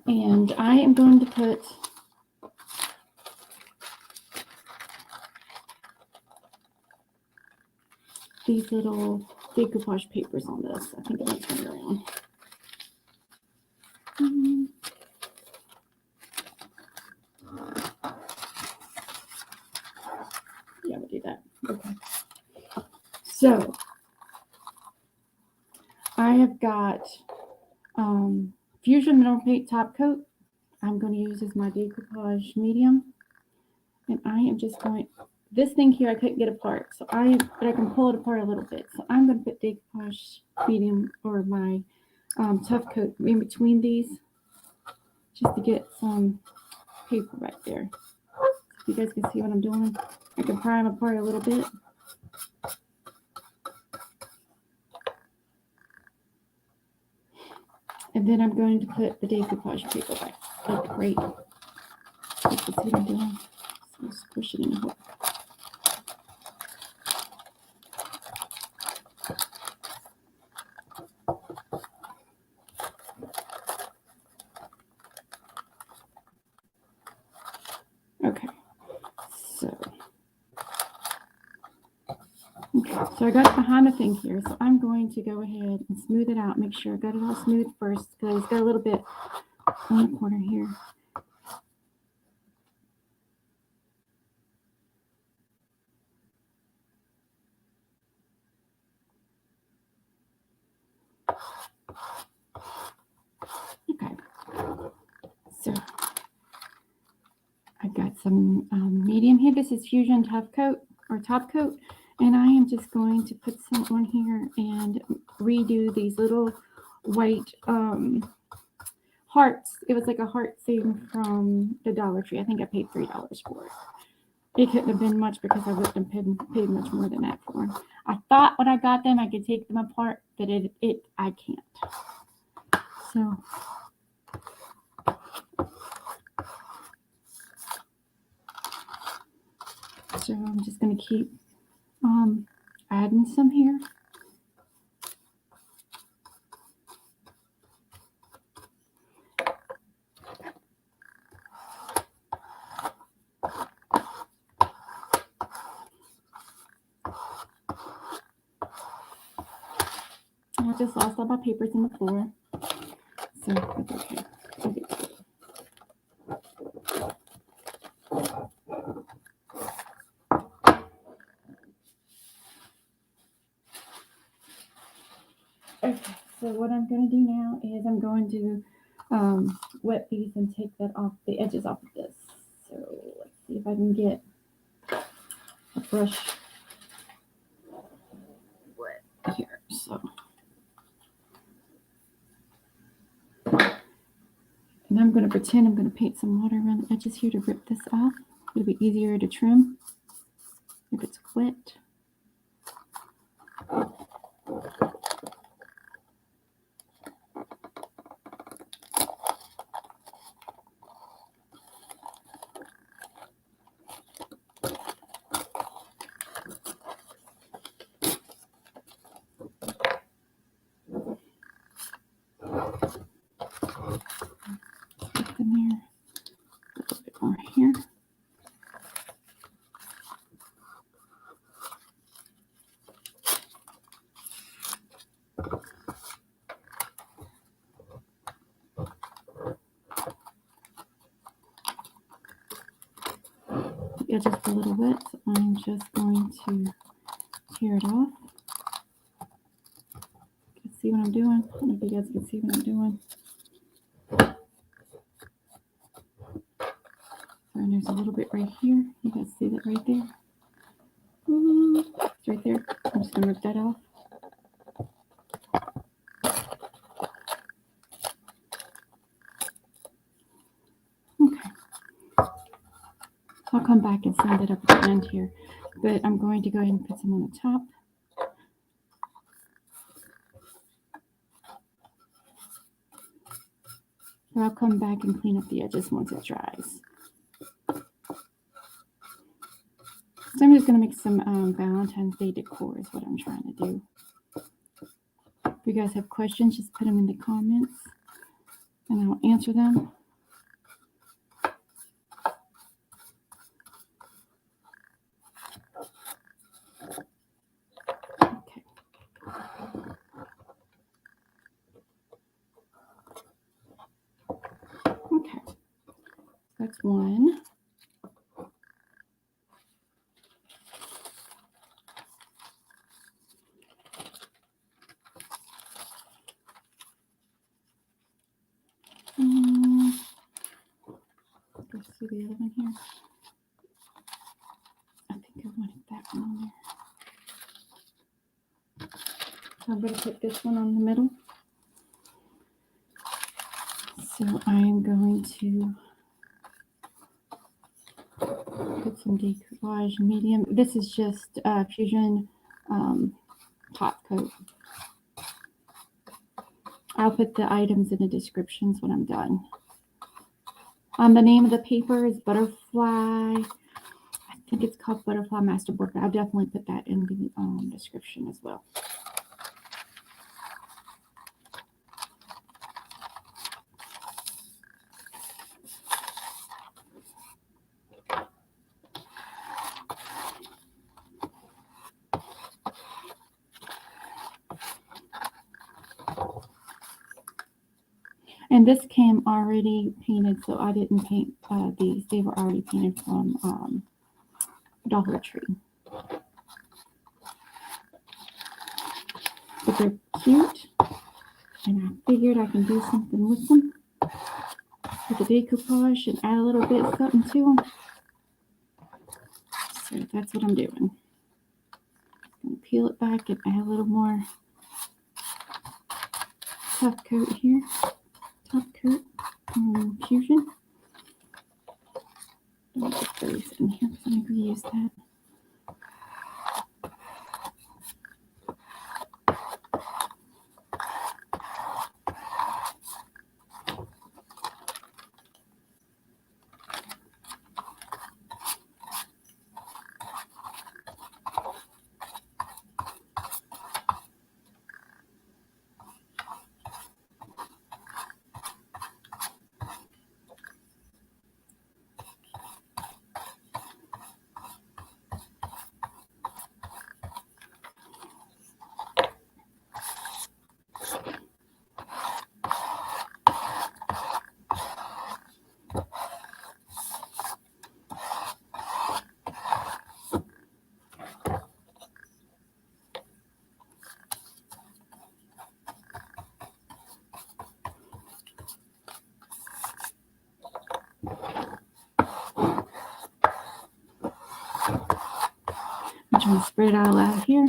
And I am going to put these little decoupage papers on this. I think that's going around. Yeah, we'll do that. Okay. So I have got Fusion Mineral Paint Top Coat. I'm going to use as my decoupage medium. And I am just going, this thing here I couldn't get apart. But I can pull it apart a little bit. So I'm going to put decoupage medium or my tough coat in between these just to get some paper right there. So you guys can see what I'm doing. I can pry them apart a little bit. And then I'm going to put the decoupage paper back. Like great. You can see what I'm doing. So just push it in here. Okay. So I got it behind the thing here. So I'm going to go ahead and smooth it out. Make sure I got it all smooth first because it's got a little bit on the corner here. Okay. So I've got some medium here. This is Fusion Tough Coat or Top Coat. And I am just going to put some on here and redo these little white hearts. It was like a heart thing from the Dollar Tree. I think I paid $3 for it. It couldn't have been much because I wouldn't have paid much more than that for them. I thought when I got them I could take them apart, but I can't. So I'm just going to keep adding some here. I just lost all my papers on the floor, so it's okay. Okay, so what I'm going to do now is I'm going to wet these and take that off the edges off of this. So let's see if I can get a brush wet here. So, and I'm going to pretend I'm going to paint some water around the edges here to rip this off. It'll be easier to trim if it's wet. In there, a little bit more here. The edge is a little wet, so I'm just going to tear it off. You can see what I'm doing. I don't know if you guys can see what I'm doing. And there's a little bit right here. You guys see that right there? It's right there. I'm just going to rip that off. Okay. I'll come back and sand it up at the end here. But I'm going to go ahead and put some on the top. And I'll come back and clean up the edges once it dries. So I'm just going to make some Valentine's Day decor is what I'm trying to do. If you guys have questions, just put them in the comments and I'll answer them. that's one. Let's see the other one here. I think I wanted that one on there. So I'm going to put this one on the middle. So I am going to put some decoupage medium. This is just Fusion top coat. I'll put the items in the descriptions when I'm done. The name of the paper is Butterfly. I think it's called Butterfly Masterboard, but I'll definitely put that in the description as well. And this came already painted, so I didn't paint these. They were already painted from Dollar Tree. But they're cute, and I figured I can do something with them. With the decoupage and add a little bit of something to them. So that's what I'm doing. I'm going to peel it back and add a little more top coat here. Top coat Fusion. Let me just throw this in here because I'm going to use that. I'm trying to spread it all out here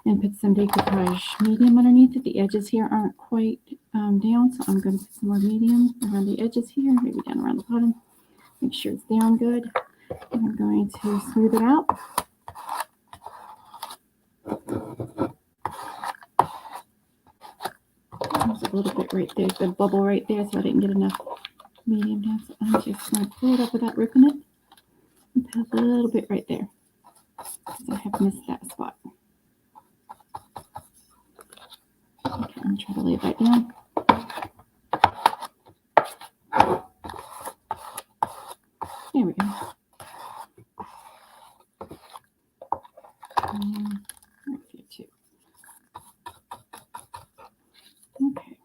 and put some decoupage medium underneath it. The edges here aren't quite down, so I'm going to put some more medium around the edges here, maybe down around the bottom. Make sure it's down good. And I'm going to smooth it out. There's a little bit right there. There's a bubble right there, so I didn't get enough medium down. So I'm just going to pull it up without ripping it and put a little bit right there. Because I have missed that spot. Okay, I'm going to try to lay it back down. There we go. Right here too. Okay.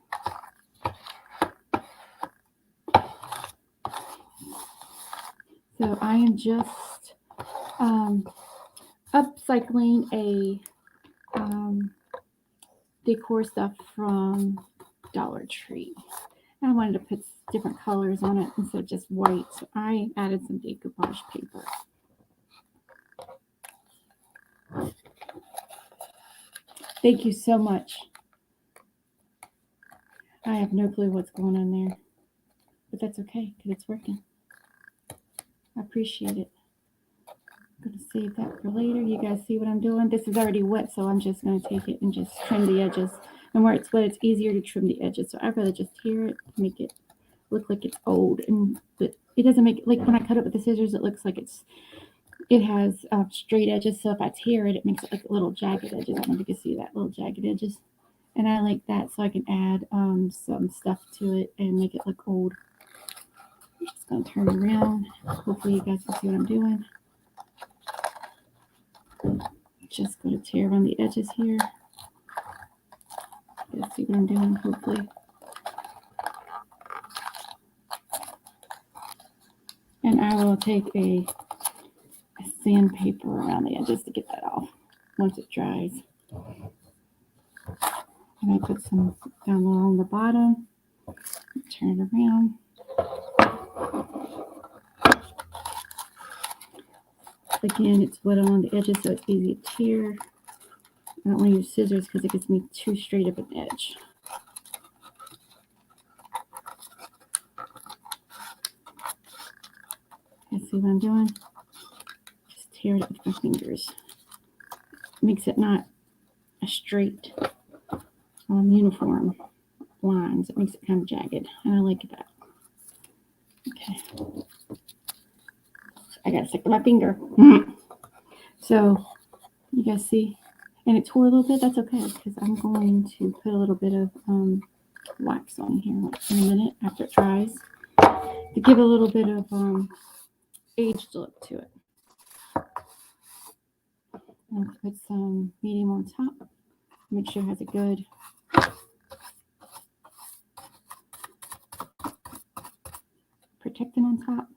So I am just upcycling a decor stuff from Dollar Tree. And I wanted to put different colors on it instead of just white. So I added some decoupage paper. Thank you so much. I have no clue what's going on there, but that's okay because it's working. I appreciate it. I'm going to save that for later. You guys see what I'm doing? This is already wet, so I'm just going to take it and just trim the edges. And where it's wet, it's easier to trim the edges. So I'd rather just tear it, make it look like it's old. And but it doesn't make it, like when I cut it with the scissors, it looks like it has straight edges. So if I tear it, it makes it like little jagged edges. I don't know if you can see that, little jagged edges. And I like that so I can add some stuff to it and make it look old. I'm just going to turn it around. Hopefully you guys can see what I'm doing. Just going to tear around the edges here. You guys see what I'm doing, hopefully. And I will take a sandpaper around the edges to get that off once it dries. And I put some down along the bottom, turn it around. Again, it's wet on the edges, so it's easy to tear. I don't want to use scissors because it gives me too straight of an edge. You see what I'm doing? Just tear it with my fingers. Makes it not a straight, uniform lines. It makes it kind of jagged, and I like that. Okay. I gotta stick to my finger. So, you guys see? And it tore a little bit. That's okay, because I'm going to put a little bit of wax on here in a minute after it dries to give a little bit of aged look to it. I'll put some medium on top. Make sure it has a good protectant on top.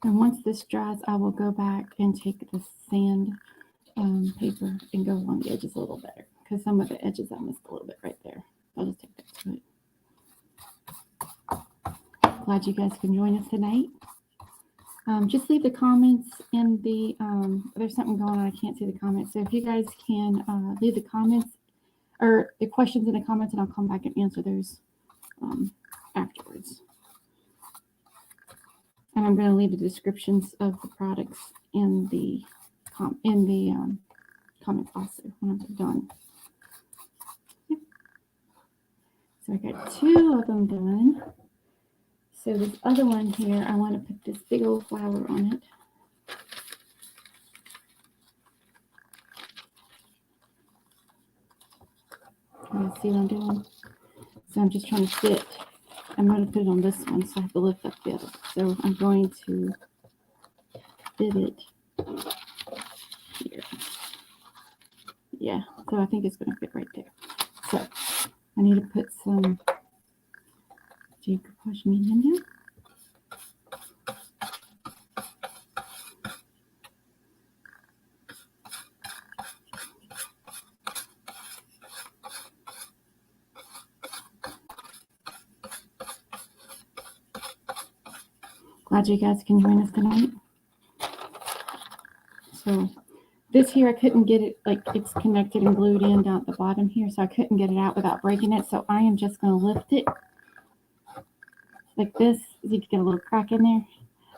And once this dries, I will go back and take the sand paper and go along the edges a little better, because some of the edges I missed a little bit right there. I'll just take that to it. Glad you guys can join us tonight. Just leave the comments in the, there's something going on, I can't see the comments. So if you guys can leave the comments or the questions in the comments, and I'll come back and answer those afterwards. And I'm going to leave the descriptions of the products in the comments also when I'm done. Yep. So I got 2 of them done. So this other one here, I want to put this big old flower on it. You see what I'm doing? So I'm just trying to fit. I'm going to put it on this one, so I have to lift up the other. So I'm going to fit it here. Yeah, so I think it's going to fit right there. So I need to put some decoupage medium down. Glad you guys can join us tonight. So this here, I couldn't get it, like it's connected and glued in down at the bottom here, so I couldn't get it out without breaking it. So I am just going to lift it like this. You can get a little crack in there.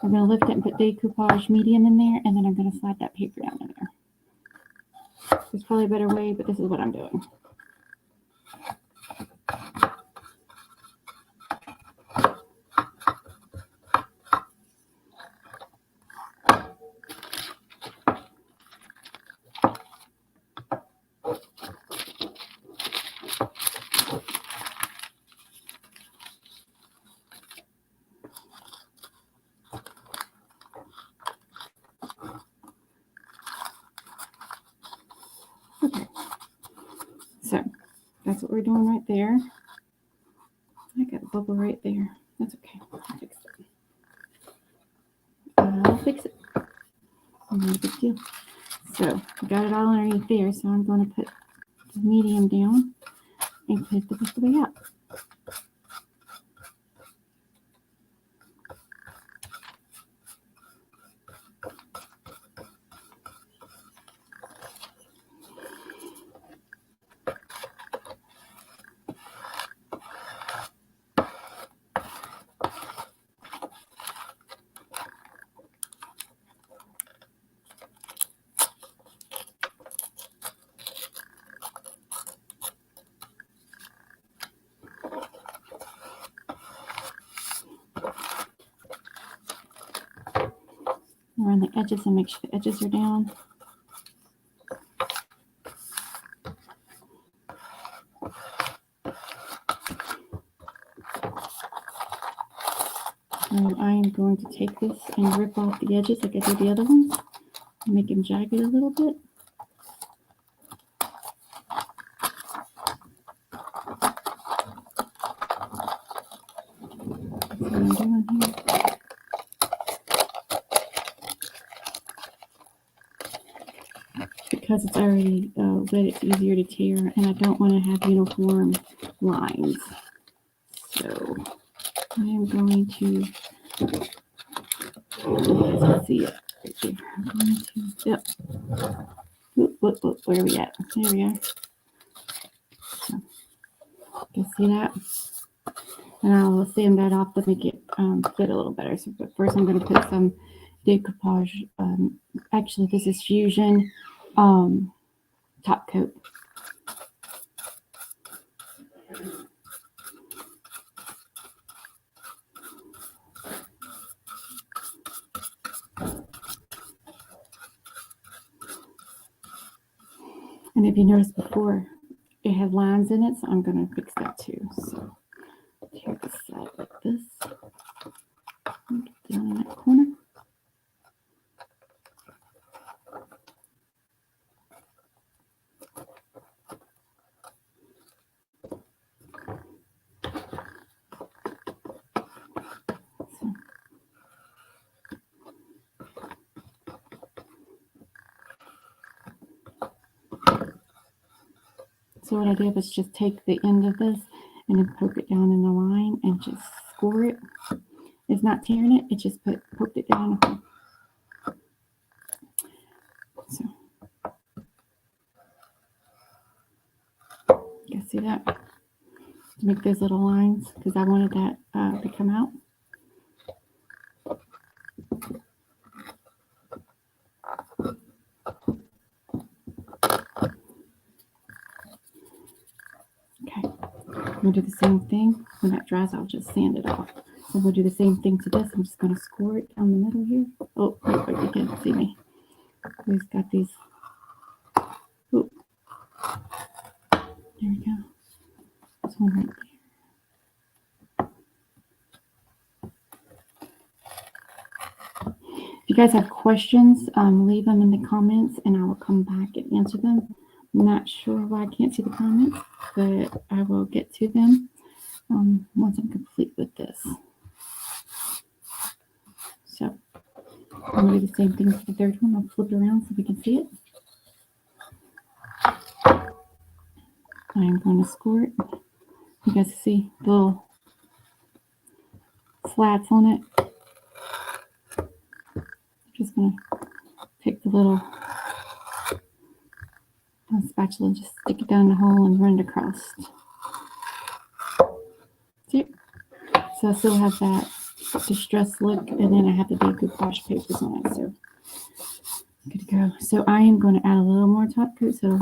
I'm going to lift it and put decoupage medium in there, and then I'm going to slide that paper down in there. There's probably a better way, but this is what I'm doing. Okay, so that's what we're doing right there. I got a bubble right there. That's okay. I'll fix it. I'll fix it. Not a big deal. So I got it all underneath there, so I'm going to put the medium down and put the rest of the way up. Around the edges and make sure the edges are down. And I am going to take this and rip off the edges like I did the other ones and make them jagged a little bit. on here. Because it's already wet, it's easier to tear, and I don't want to have uniform lines. So I am going to, let's see it right there. I'm going to, yep. Whoop, where are we at? There we are. So, you see that? And I'll sand that off to make it fit a little better. So, but first I'm going to put some decoupage. Actually, this is Fusion top coat. And if you noticed before, it had lines in it, so I'm going to fix that too. So tear this side like this. Down in that corner. So what I did was just take the end of this and then poke it down in the line and just score it. It's not tearing it, it just poked it down. So you can see that? To make those little lines, because I wanted that to come out. Okay, I'm going to do the same thing. When that dries, I'll just sand it off. So we'll do the same thing to this. I'm just going to score it down the middle here. Oh, wait, you can't see me. We've got these. Oh, there we go. This one right there. If you guys have questions, leave them in the comments and I will come back and answer them. I'm not sure why I can't see the comments, but I will get to them once I'm complete with this. So I'm going to do the same thing for the third one. I'll flip it around so we can see it. I'm going to score it. You guys see the little slats on it. I'm just going to take the little spatula and just stick it down the hole and run it across. See? So I still have that distressed look, and then I have the decoupage papers on it. So good to go. So I am going to add a little more top coat, so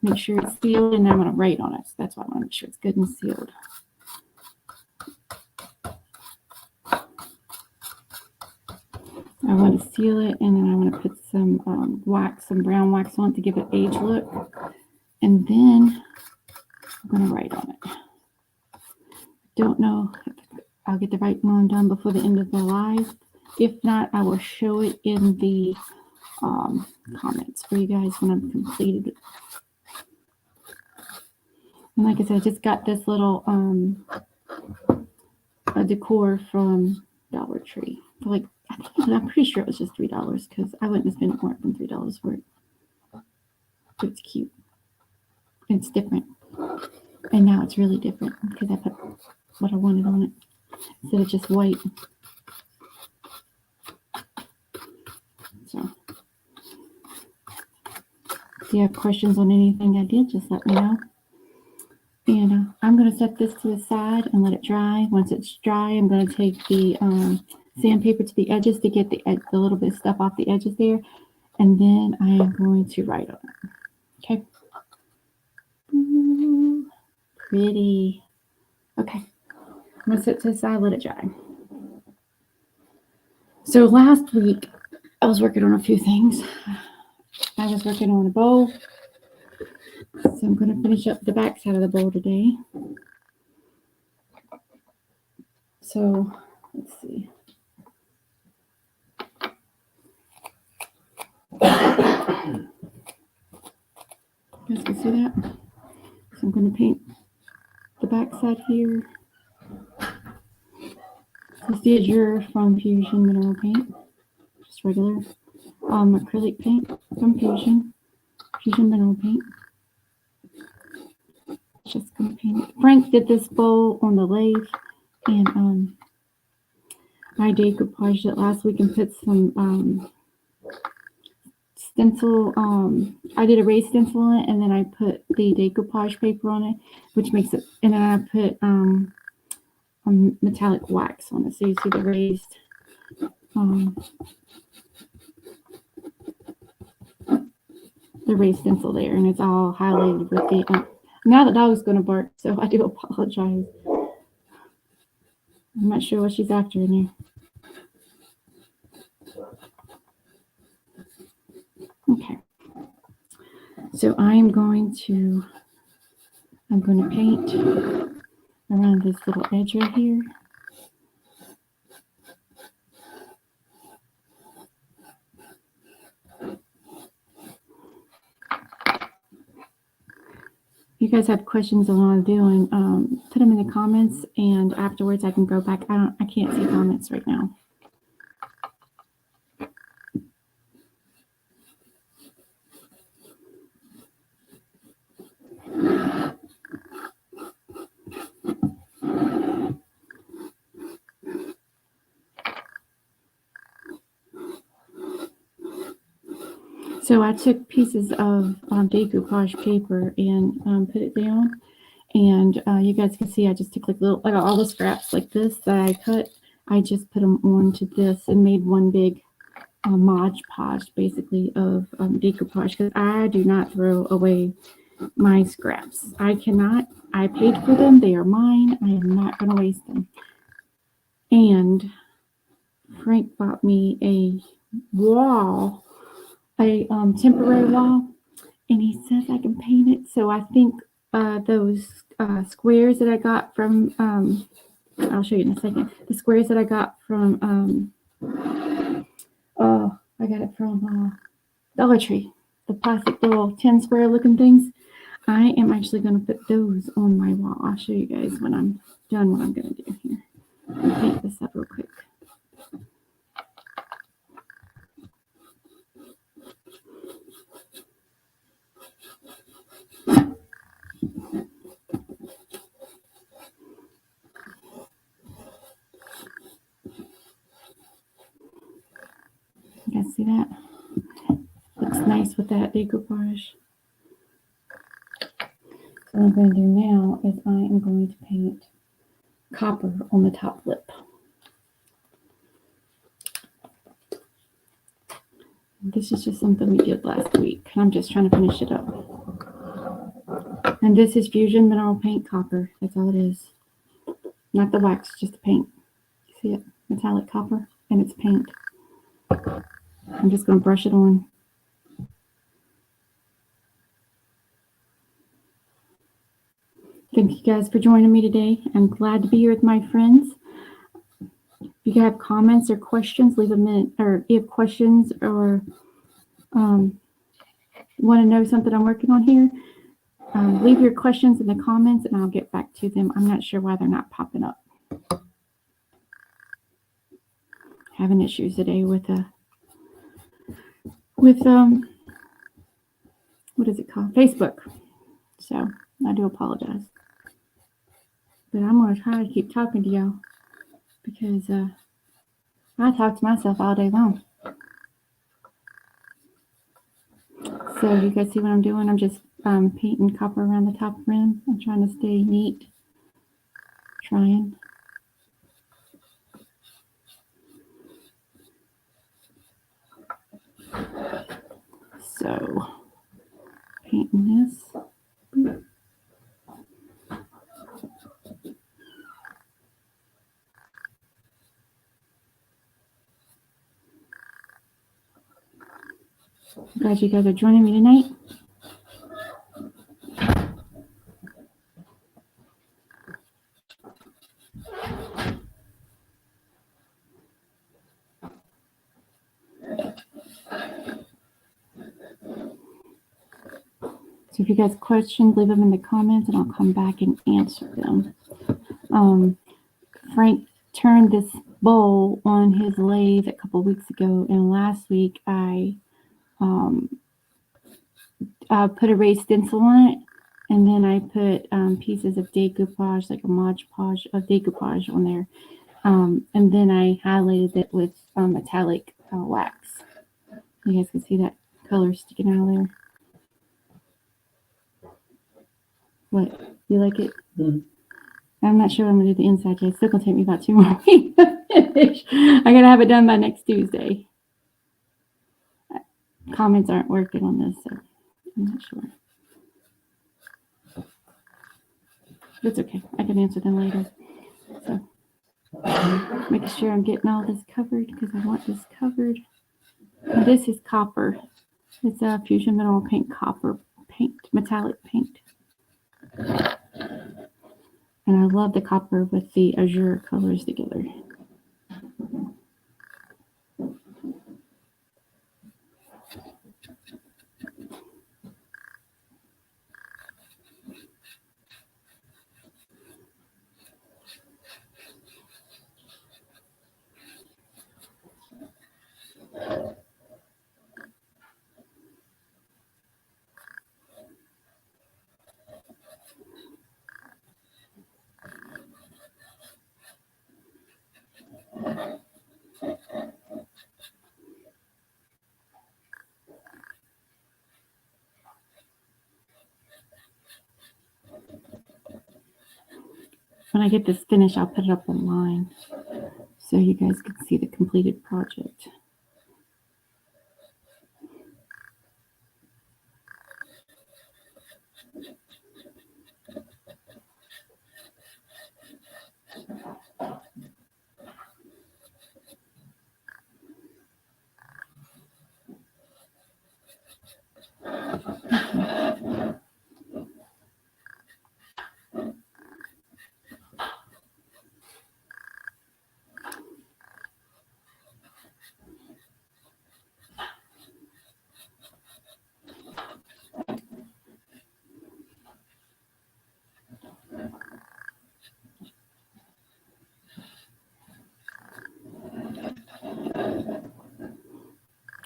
make sure it's sealed, and I'm going to write on it. So that's why I want to make sure it's good and sealed. I want to seal it, and then I want to put some wax, some brown wax on it to give it age look. And then I'm going to write on it. Don't know if I'll get the writing on done before the end of the live. If not, I will show it in the comments for you guys when I'm completed. And like I said, I just got this little a decor from Dollar Tree. For like, I'm pretty sure it was just $3 because I wouldn't have spent more than $3 for it. But it's cute. It's different. And now it's really different because I put what I wanted on it instead of just white. So if you have questions on anything I did, just let me know. And I'm going to set this to the side and let it dry. Once it's dry, I'm going to take the sandpaper to the edges to get the little bit of stuff off the edges there. And then I am going to write on it. Okay. Ooh, pretty. Okay. I'm going to set to the side, let it dry. So last week, I was working on a few things. I was working on a bowl. So I'm going to finish up the back side of the bowl today. So let's see. You guys can see that? So I'm going to paint the back side here. This is the Azure from Fusion Mineral Paint, just regular acrylic paint from Fusion Mineral Paint. Just gonna paint it. Frank did this bowl on the lathe, and I decoupaged it last week and put some stencil. I did a raised stencil on it, and then I put the decoupage paper on it, which makes it. And then I put metallic wax on it, so you see the raised. The raised stencil there, and it's all highlighted with the. Now the dog's going to bark, so I do apologize. I'm not sure what she's after in here. Okay. So I'm going to paint around this little edge right here. If you guys have questions on what I'm doing, put them in the comments, and afterwards I can go back. I can't see comments right now. So I took pieces of decoupage paper and put it down, and you guys can see I just took like all the scraps like this that I cut. I just put them onto this and made one big Mod Podge basically of decoupage, because I do not throw away my scraps. I cannot. I paid for them. They are mine. I am not going to waste them. And Frank bought me a wall, a temporary wall, and he says I can paint it. So I think those squares that I got from I'll show you in a second. The squares that I got from I got it from Dollar Tree, the plastic little 10 square looking things. I am actually going to put those on my wall. I'll show you guys when I'm done what I'm going to do here. I'll paint this up real quick. You guys see that? Looks nice with that decoupage. So what I'm going to do now is I am going to paint copper on the top lip. This is just something we did last week. I'm just trying to finish it up. And this is Fusion Mineral Paint Copper. That's all it is. Not the wax, just the paint. You see it? Metallic copper, and it's paint. I'm just going to brush it on. Thank you guys for joining me today. I'm glad to be here with my friends. If you have comments or questions, leave them in, or if you have questions or want to know something I'm working on here, leave your questions in the comments and I'll get back to them. I'm not sure why they're not popping up. Having issues today with what is it called? Facebook. So I do apologize. But I'm going to try to keep talking to y'all because I talk to myself all day long. So you guys see what I'm doing? I'm just painting copper around the top rim. I'm trying to stay neat. Trying. So painting this. Glad you guys are joining me tonight. So if you guys have questions, leave them in the comments and I'll come back and answer them. Frank turned this bowl on his lathe a couple weeks ago, and last week I put a raised stencil on it, and then I put pieces of decoupage, like a Mod Podge of decoupage on there, and then I highlighted it with metallic wax. You guys can see that color sticking out of there. What, you like it? Mm. I'm not sure I'm gonna do the inside yet. It's still gonna take me about 2 more weeks to finish. I gotta have it done by next Tuesday. Comments aren't working on this, so I'm not sure. That's okay. I can answer them later. So making sure I'm getting all this covered because I want this covered. And this is copper. It's a Fusion Mineral Paint copper paint, metallic paint. And I love the copper with the azure colors together. When I get this finished, I'll put it up online so you guys can see the completed project.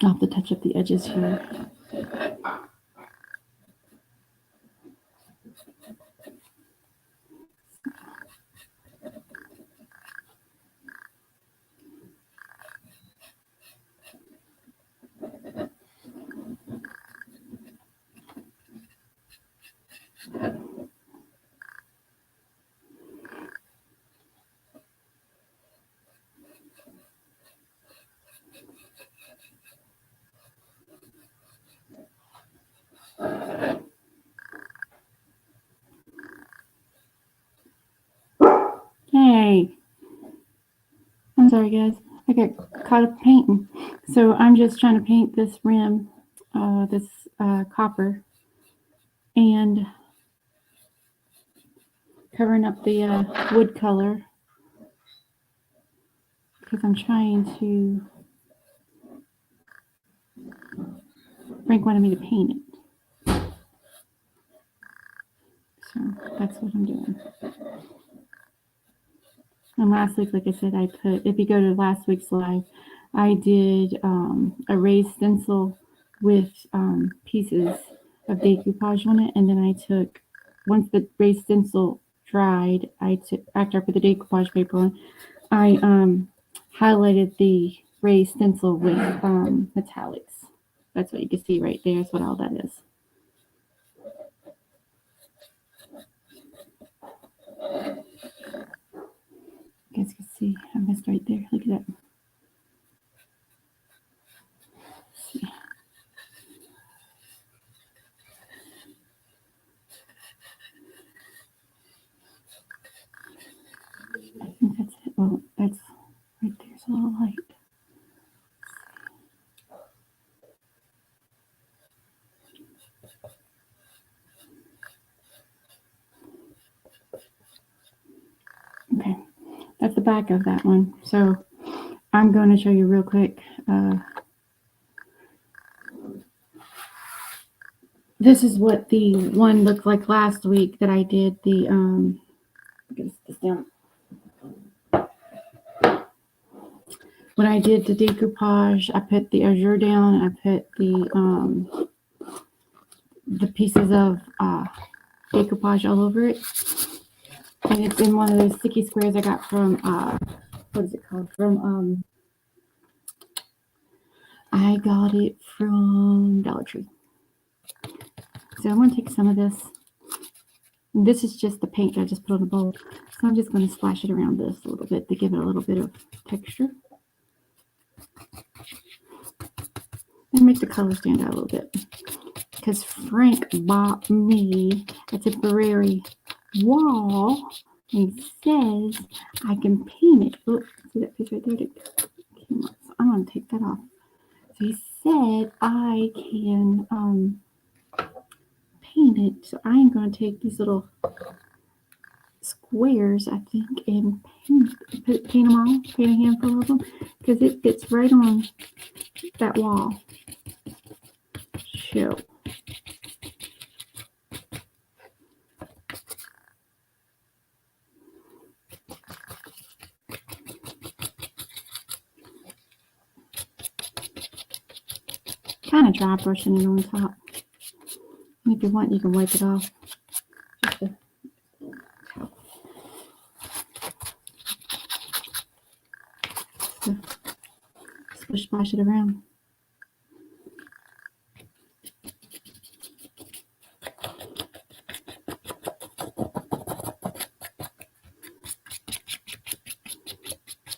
I'll have to touch up the edges here. Hey, I'm sorry guys, I got caught up painting. So I'm just trying to paint this rim, this copper, and covering up the wood color because I'm trying to, Frank wanted me to paint it. So that's what I'm doing. And last week, like I said, I put, if you go to last week's live, I did a raised stencil with pieces of decoupage on it. And then I took, once the raised stencil dried, I took, after I put the decoupage paper on, I highlighted the raised stencil with metallics. That's what you can see right there. That's what all that is. You guys can see I missed right there. Look at that. See. I think that's it. Well, that's right there's a little light. Okay, that's the back of that one. So I'm going to show you real quick. This is what the one looked like last week that I did the get this down. when I did the decoupage, I put the azure down, and I put the pieces of decoupage all over it. And it's in one of those sticky squares I got from, what is it called? From, I got it from Dollar Tree. So I'm going to take some of this. This is just the paint that I just put on the bowl. So I'm just going to splash it around this a little bit to give it a little bit of texture. And make the color stand out a little bit. Because Frank bought me a temporary wall. And he says I can paint it. Look, see that piece right there? So I'm going to take that off. So he said I can paint it. So I'm going to take these little squares, I think, and paint them all. Paint a handful of them. Because it fits right on that wall. Show. Kind of dry brushing it on top. And if you want, you can wipe it off. Just splash it around.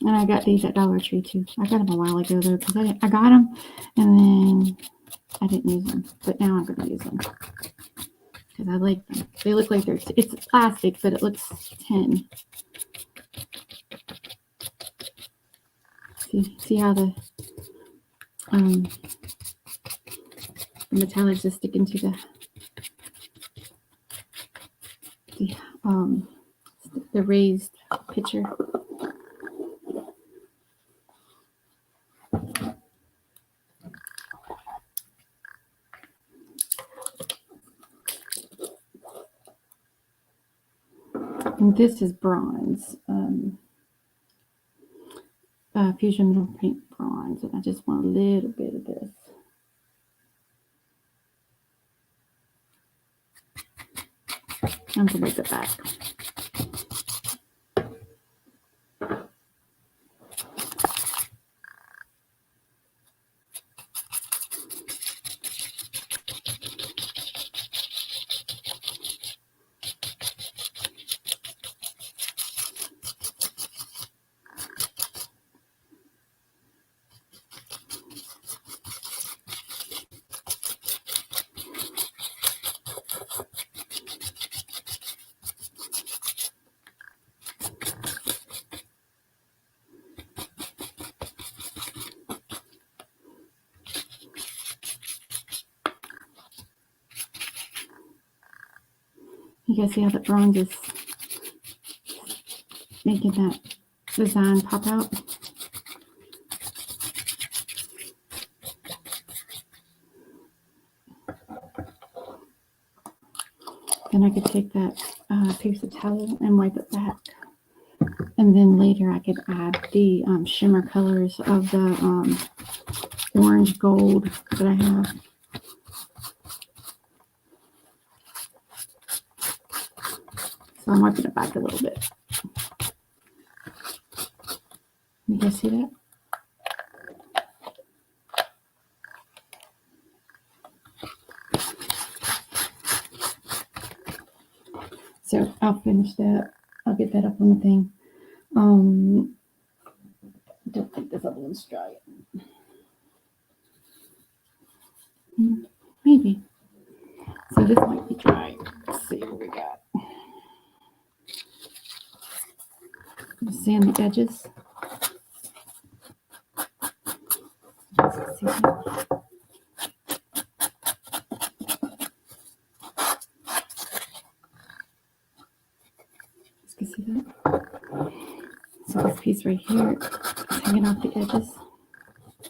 And I got these at Dollar Tree too. I got them a while ago though, because I got them and then I didn't use them. But now I'm going to use them because I like them. They look like it's plastic, but it looks tin. See how the metallics just stick into the raised picture. And this is bronze, Fusion Mineral Paint bronze, and I just want a little bit of this. I'm going to wipe it back. You guys see how the bronze is making that design pop out? Then I could take that piece of towel and wipe it back. And then later I could add the shimmer colors of the orange gold that I have. So I'm wiping it back a little bit. You guys see that? So I'll finish that. I'll get that up on the thing. Don't think this other one's dry yet. Maybe. So this might be dry. Let's see what we got. Sand the edges. Let's see. You see that? So this piece right here is hanging off the edges.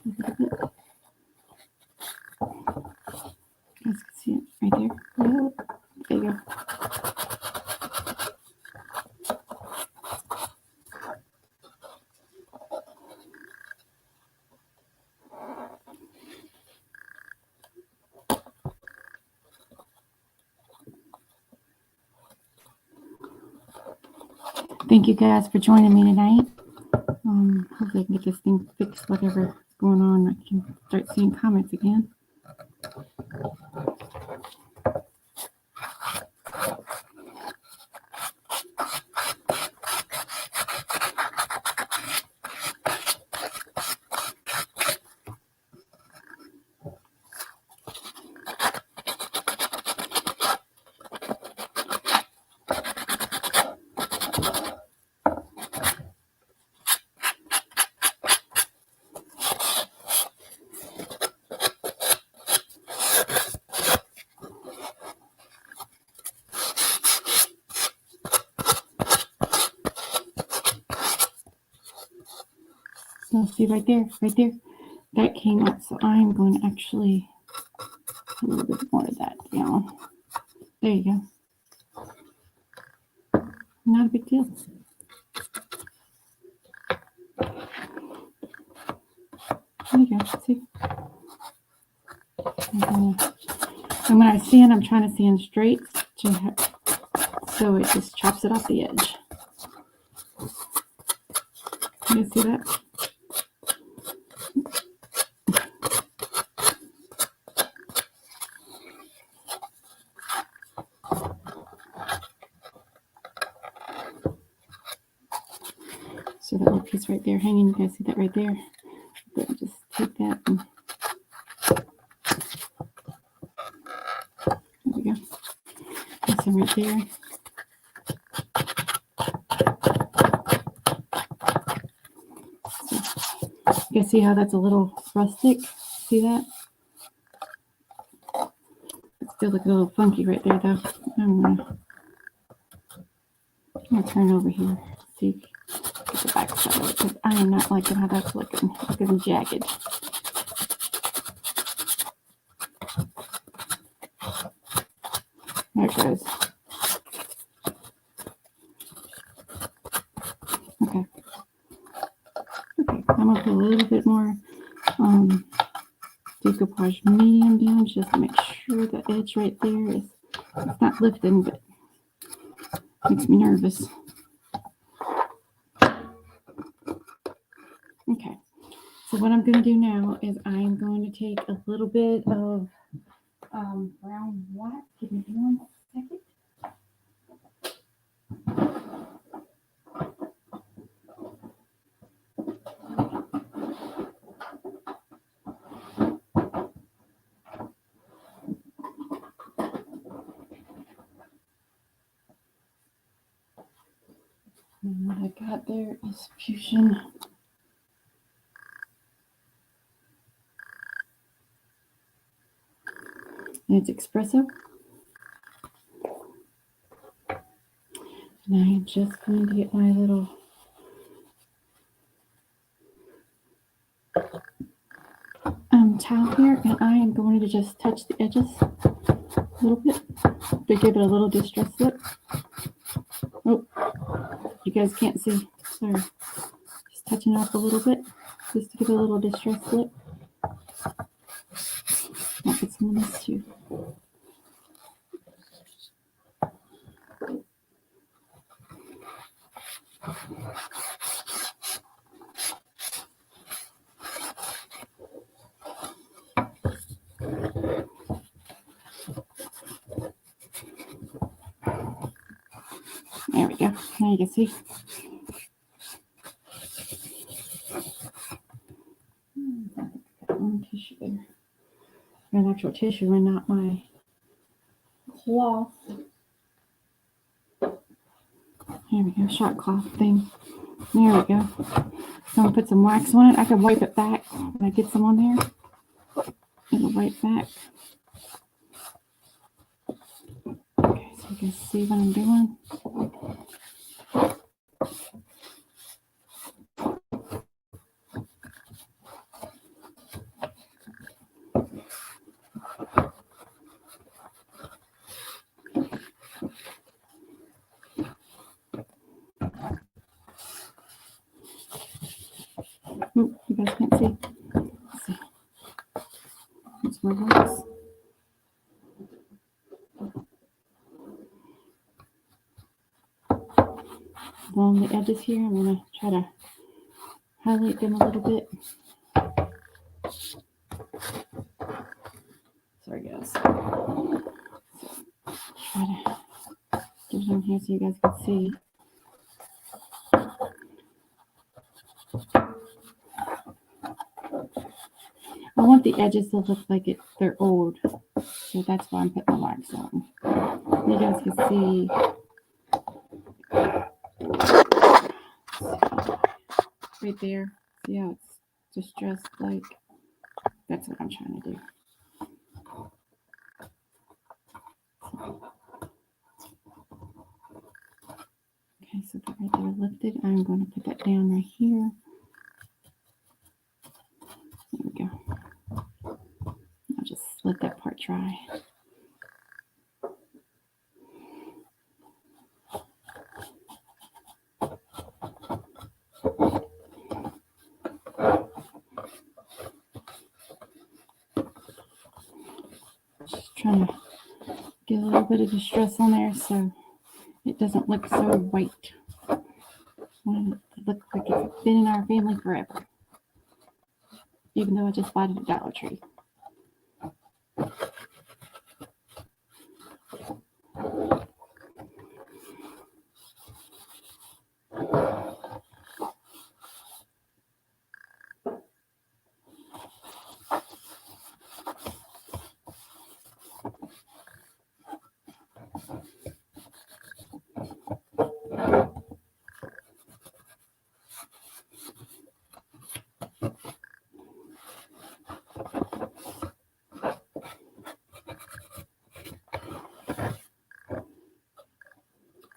You guys can see it right there. Yep. There you go. Thank you guys for joining me tonight. Hopefully I can get this thing fixed, whatever's going on. I can start seeing comments again. So see right there, that came out. So I'm going to actually put a little bit more of that down. There you go. Not a big deal. There you go. See? And when I sand, I'm trying to sand straight so it just chops it off the edge. You see that? So that little piece right there hanging, you guys see that right there? Go ahead and just take that and there we go. Put some right there. So, you guys see how that's a little rustic? See that? It still looks a little funky right there though. I'm gonna turn over here. See, get the back side of it because I am not liking how that's looking. Looking jagged. There it goes. Okay. Okay, I'm gonna put a little bit more decoupage medium down just to make sure the edge right there is it's not lifting, but makes me nervous. Okay, so what I'm going to do now is I'm going to take a little bit of brown wax. Give me 1 second. And what I got there is fusion. And it's espresso. And I am just going to get my little towel here, and I am going to just touch the edges a little bit to give it a little distress look. Oh, you guys can't see. Sorry. Just touching it up a little bit just to give it a little distress look. I'll put some of this too. There we go. Now you can see. One tissue there. An actual tissue and not my cloth. Here we go. Shot cloth thing. There we go. So I'm going to put some wax on it. I can wipe it back when I get some on there. It'll wipe back. Okay, so you can see what I'm doing. Oop, you guys can't see. Let's see. It's more wax. Along edges here. I'm going to try to highlight them a little bit. Sorry, guys. Try to get it on here so you guys can see. I want the edges to look like they're old, so that's why I'm putting the wax on. You guys can see right there. See how it's distressed like? That's what I'm trying to do. Okay, so that right there lifted. I'm going to put that down right here. There we go. I'll just let that part dry. Just trying to get a little bit of distress on there so it doesn't look so white. I want it to look like it's been in our family forever, even though I just bought it at Dollar Tree.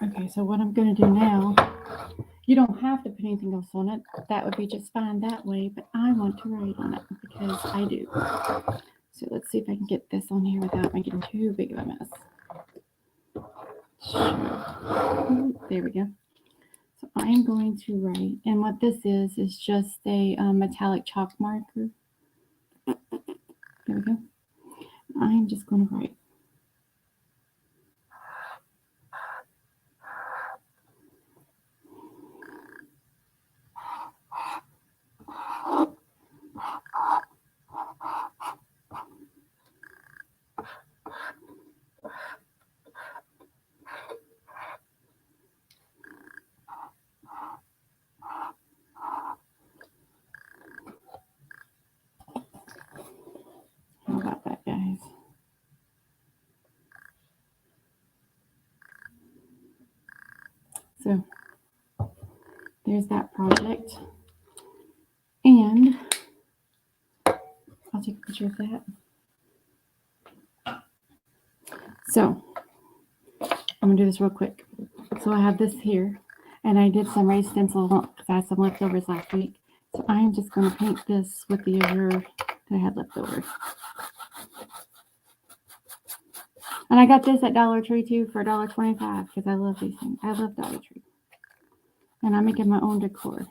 Okay, so what I'm going to do now, you don't have to put anything else on it. That would be just fine that way, but I want to write on it because I do. So let's see if I can get this on here without making too big of a mess. There we go. So I'm going to write, and what this is just a metallic chalk marker. There we go. I'm just going to write. How about that, guys? So there's that project. And I'll take a picture of that. So I'm going to do this real quick. So I have this here, and I did some raised stencil because I had some leftovers last week. So I'm just going to paint this with the azure that I had left over. And I got this at Dollar Tree too for $1.25 because I love these things. I love Dollar Tree. And I'm making my own decor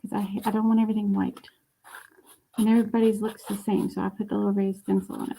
because I don't want everything white. And everybody's looks the same, so I put the little raised stencil on it.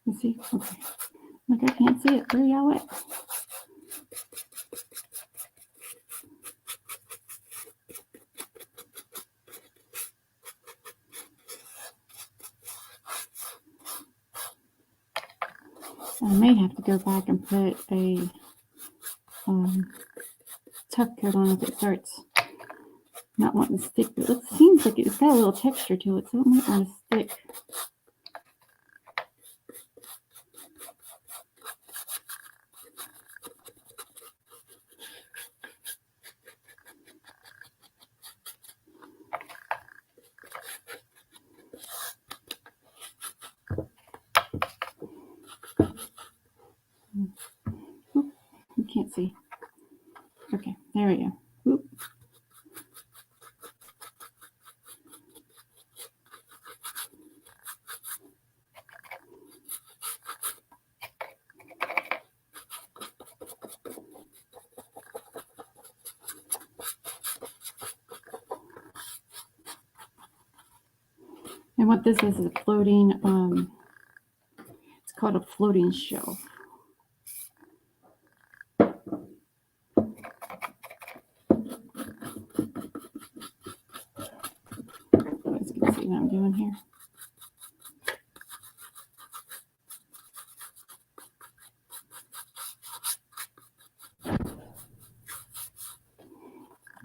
You see? Okay. Look, I can't see it. Where y'all at? I may have to go back and put a tuck coat on if it starts not wanting to stick. But it seems like it's got a little texture to it, so it might want to stick. Oop, you can't see. Okay, there we go. Oop. And what this is a floating, it's called a floating shelf. You guys can see what I'm doing here.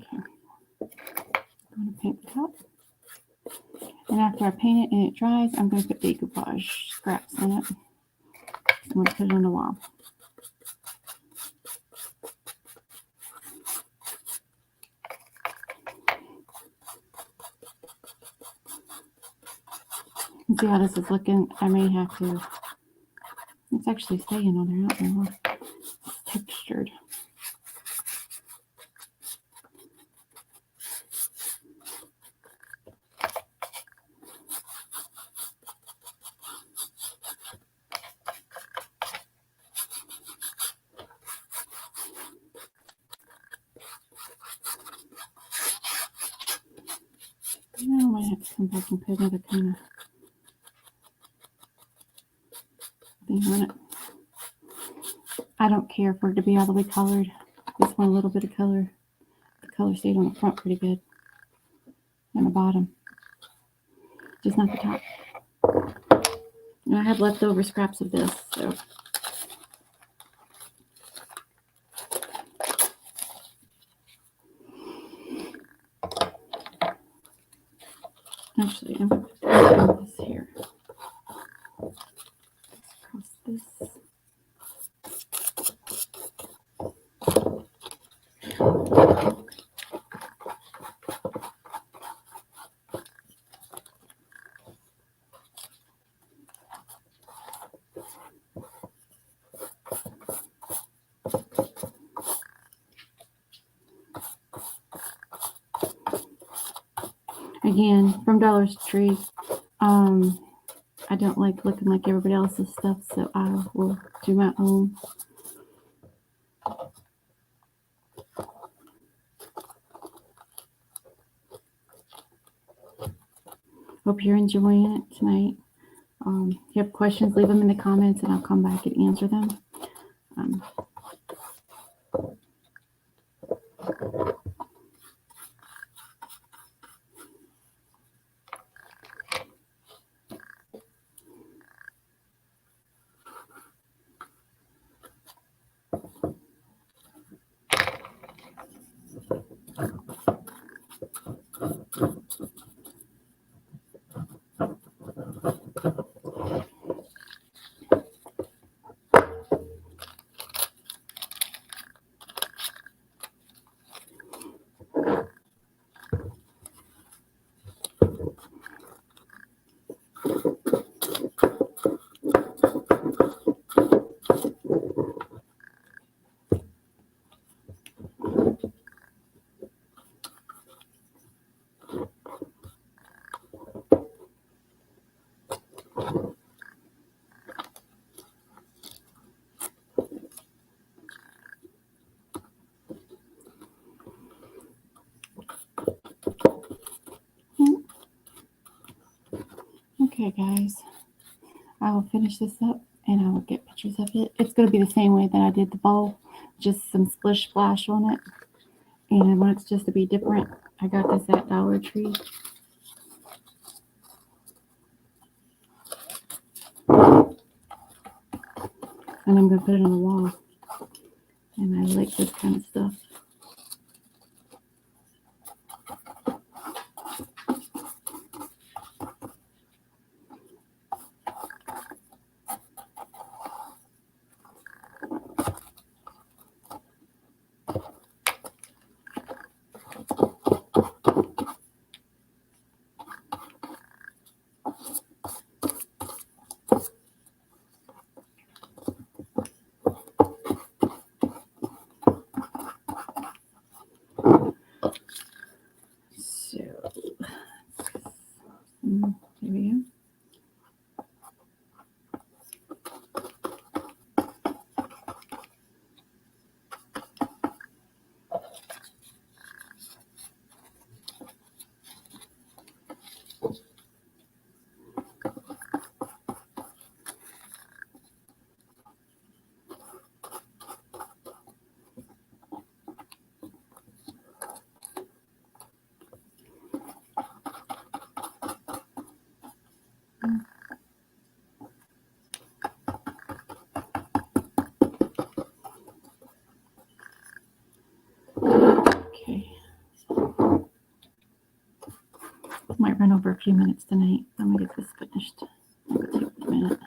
Okay. I'm going to paint the top. And after I paint it and it dries, I'm going to put decoupage scraps on it. I'm going to put it on the wall. See how this is looking? I may have to. It's actually staying on there. I don't know. It's textured. I might have to come back and put another kind of thing on it. I don't care for it to be all the way colored. Just want a little bit of color. The color stayed on the front pretty good. And the bottom. Just not the top. And I have leftover scraps of this, so. Actually, I'm going to put this here. Across this. Again, from Dollar Tree. I don't like looking like everybody else's stuff, so I will do my own. Hope you're enjoying it tonight. If you have questions, leave them in the comments and I'll come back and answer them. Okay, guys, I will finish this up and I will get pictures of it. It's going to be the same way that I did the bowl, just some splish splash on it. And I want it just to be different. I got this at Dollar Tree. And I'm going to put it on the wall. And I like this kind of stuff. Here we go. Okay. Might run over a few minutes tonight. I'm gonna get this finished. It'll take a minute.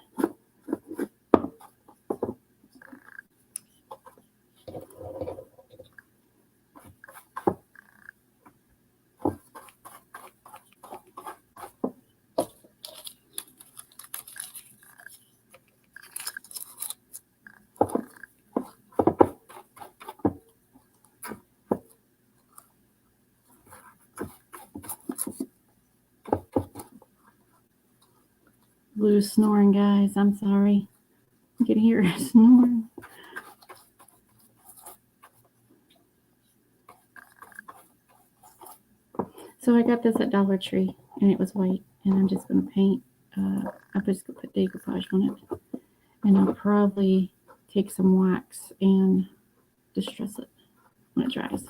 Blue's snoring, guys. I'm sorry. You can hear her snoring. So I got this at Dollar Tree, and it was white, and I'm just going to paint. I'm just going to put decoupage on it, and I'll probably take some wax and distress it when it dries.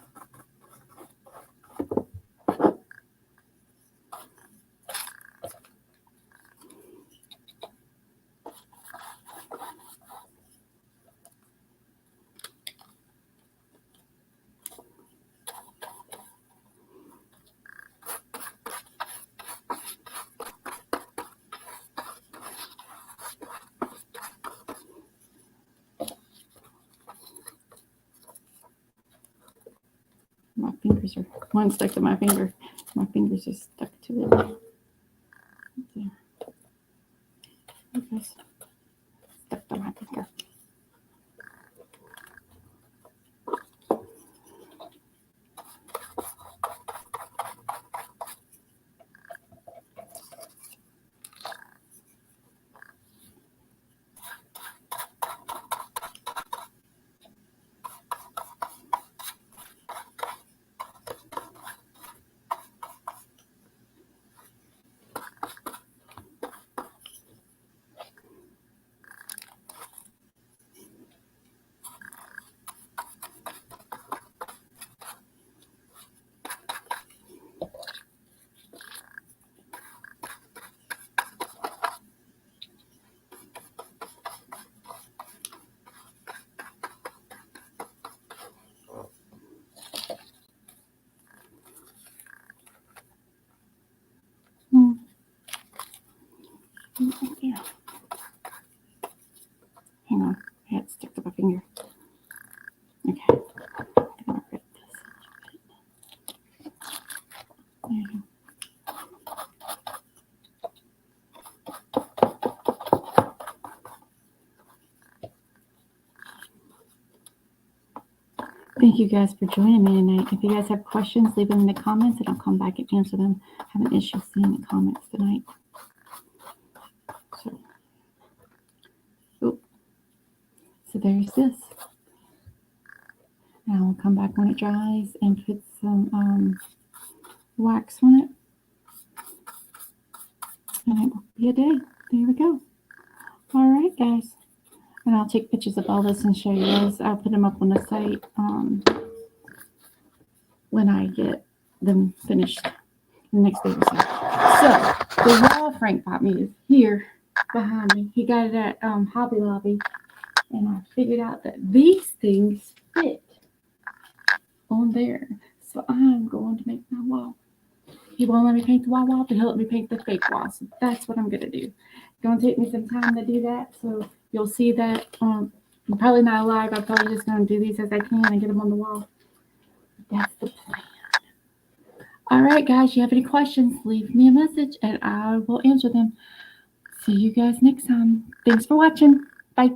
My fingers are one stuck to my finger. My fingers are stuck to it. There. Okay. Stuck to my finger. Yeah. Hang on. I had it stuck to my finger. Okay. I'm gonna rip this a little bit. There you go. Thank you guys for joining me tonight. If you guys have questions, leave them in the comments and I'll come back and answer them. I have an issue seeing the comments tonight. So there's this. Now I'll come back when it dries and put some wax on it. And it will be a day. There we go. All right, guys. And I'll take pictures of all this and show you guys. I'll put them up on the site when I get them finished the next day or so. So the wall Frank bought me is here behind me. He got it at Hobby Lobby. And I figured out that these things fit on there. So I'm going to make my wall. He won't let me paint the wall, but he'll let me paint the fake wall. So that's what I'm going to do. It's going to take me some time to do that. So you'll see that. Probably not live. I'm probably just going to do these as I can and get them on the wall. That's the plan. All right, guys. You have any questions, leave me a message and I will answer them. See you guys next time. Thanks for watching. Bye.